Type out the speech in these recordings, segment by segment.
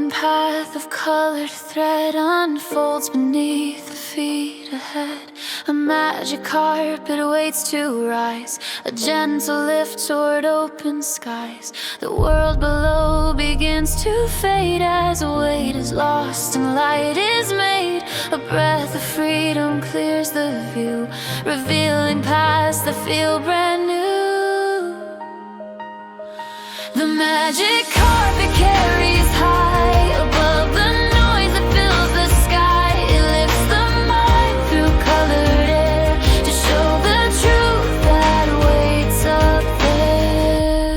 woven path of colored thread unfolds beneath the feet ahead. A magic carpet waits to rise, a gentle lift toward open skies. The world below begins to fade as weight is lost and light is made. A breath of freedom clears the view, revealing paths that feel brand new. The magic carpet carries high above the noise that fills the sky. It lifts the mind through colored air to show the truth that waits up there.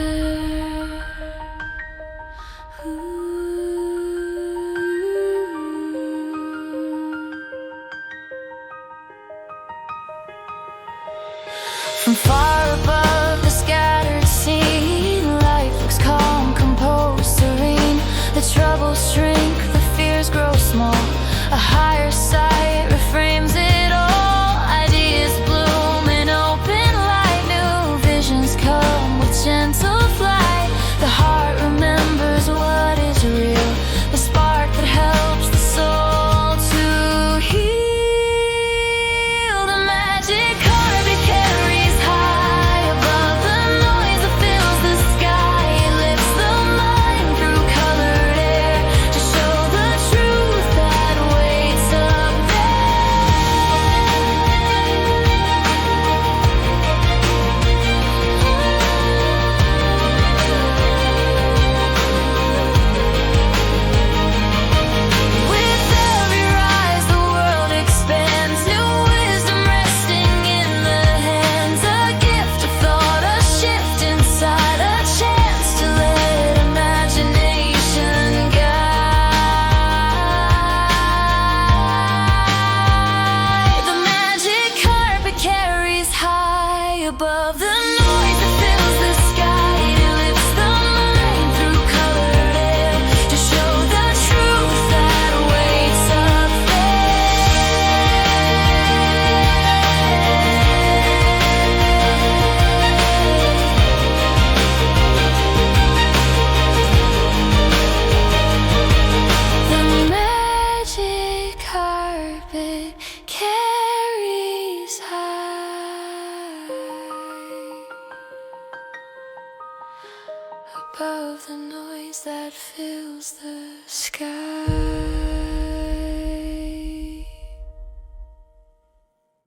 From far above the scattered scene, life looks calm, composed, serene. The troubles shrink, the fears grow small. A higher sight reframes it all. Ideas bloom in open light. New visions come with gentle flight. The heart remembers what is real, the spark that helps the soul to heal. The magic carpet carries high above the noise that fills the sky. It lifts the mind through colored air to show the truth that waits up With every rise, the world expands. New wisdom resting in the hands. A gift of thought, a shift inside, a chance to let imagination guide. The magic carpet carries high above the noise that fills the sky. It lifts the mind through colored air to show the truth that waits up there. The magic carpet carries high above the noise that fills the sky.